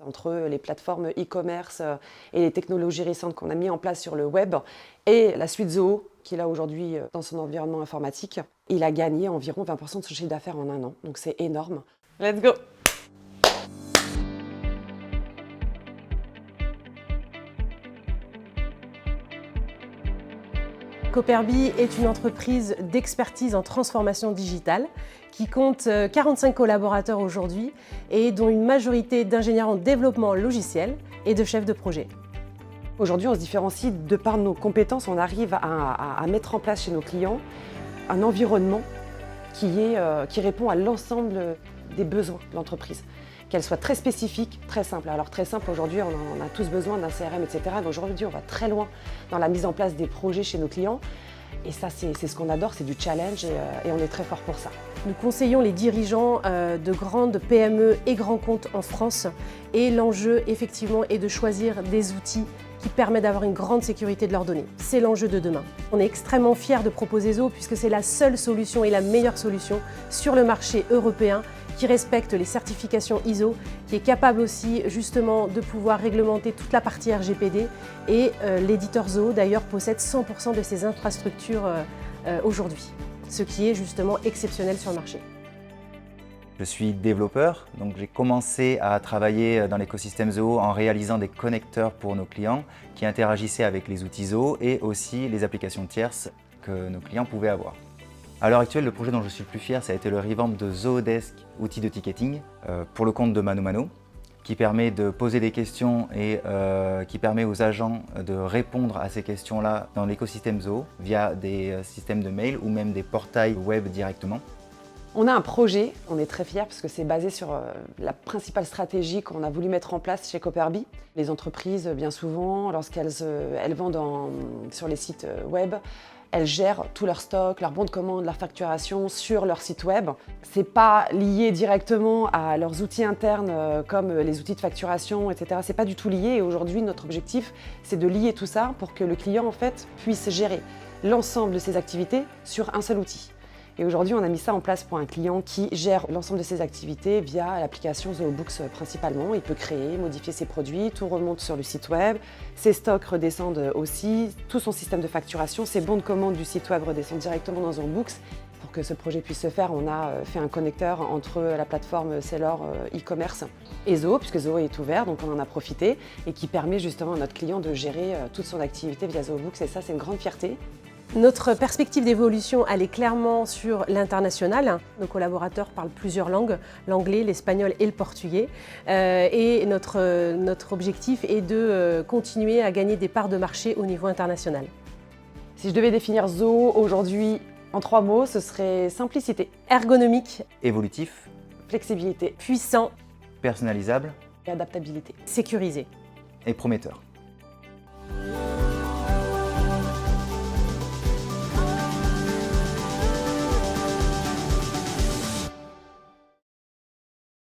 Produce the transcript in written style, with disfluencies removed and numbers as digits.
Entre les plateformes e-commerce et les technologies récentes qu'on a mis en place sur le web et la suite Zoho, qu'il a aujourd'hui dans son environnement informatique, il a gagné environ 20% de son chiffre d'affaires en un an. Donc c'est énorme. Let's go! Cooperby est une entreprise d'expertise en transformation digitale qui compte 45 collaborateurs aujourd'hui et dont une majorité d'ingénieurs en développement logiciel et de chefs de projet. Aujourd'hui, on se différencie de par nos compétences. On arrive à mettre en place chez nos clients un environnement qui répond à l'ensemble des besoins de l'entreprise. Qu'elle soit très spécifique, très simple. Alors très simple, aujourd'hui, on a tous besoin d'un CRM, etc. Donc aujourd'hui, on va très loin dans la mise en place des projets chez nos clients. Et ça, c'est ce qu'on adore, c'est du challenge et on est très fort pour ça. Nous conseillons les dirigeants de grandes PME et grands comptes en France. Et l'enjeu, effectivement, est de choisir des outils qui permettent d'avoir une grande sécurité de leurs données. C'est l'enjeu de demain. On est extrêmement fiers de proposer Zoho puisque c'est la seule solution et la meilleure solution sur le marché européen qui respecte les certifications ISO, qui est capable aussi justement de pouvoir réglementer toute la partie RGPD et l'éditeur Zoho d'ailleurs possède 100% de ses infrastructures aujourd'hui, ce qui est justement exceptionnel sur le marché. Je suis développeur, donc j'ai commencé à travailler dans l'écosystème Zoho en réalisant des connecteurs pour nos clients qui interagissaient avec les outils Zoho et aussi les applications tierces que nos clients pouvaient avoir. À l'heure actuelle, le projet dont je suis le plus fier, ça a été le revamp de Zohodesk, outil de ticketing, pour le compte de ManoMano, qui permet de poser des questions et qui permet aux agents de répondre à ces questions-là dans l'écosystème Zoho via des systèmes de mail ou même des portails web directement. On a un projet, on est très fiers parce que c'est basé sur la principale stratégie qu'on a voulu mettre en place chez Cooperby. Les entreprises, bien souvent, lorsqu'elles vendent sur les sites web, elles gèrent tout leur stock, leur bon de commande, leur facturation sur leur site web. C'est pas lié directement à leurs outils internes comme les outils de facturation, etc. C'est pas du tout lié et aujourd'hui, notre objectif, c'est de lier tout ça pour que le client, en fait, puisse gérer l'ensemble de ses activités sur un seul outil. Et aujourd'hui, on a mis ça en place pour un client qui gère l'ensemble de ses activités via l'application Zoho Books principalement. Il peut créer, modifier ses produits, tout remonte sur le site web, ses stocks redescendent aussi, tout son système de facturation, ses bons de commande du site web redescendent directement dans Zoho Books. Pour que ce projet puisse se faire, on a fait un connecteur entre la plateforme Seller e-commerce et Zoho, puisque Zoho est ouvert, donc on en a profité, et qui permet justement à notre client de gérer toute son activité via Zoho Books, et ça, c'est une grande fierté. Notre perspective d'évolution, elle est clairement sur l'international. Nos collaborateurs parlent plusieurs langues, l'anglais, l'espagnol et le portugais. Et notre objectif est de continuer à gagner des parts de marché au niveau international. Si je devais définir Zoho aujourd'hui en 3 mots, ce serait simplicité, ergonomique, évolutif, flexibilité, puissant, personnalisable et adaptabilité, sécurisé et prometteur.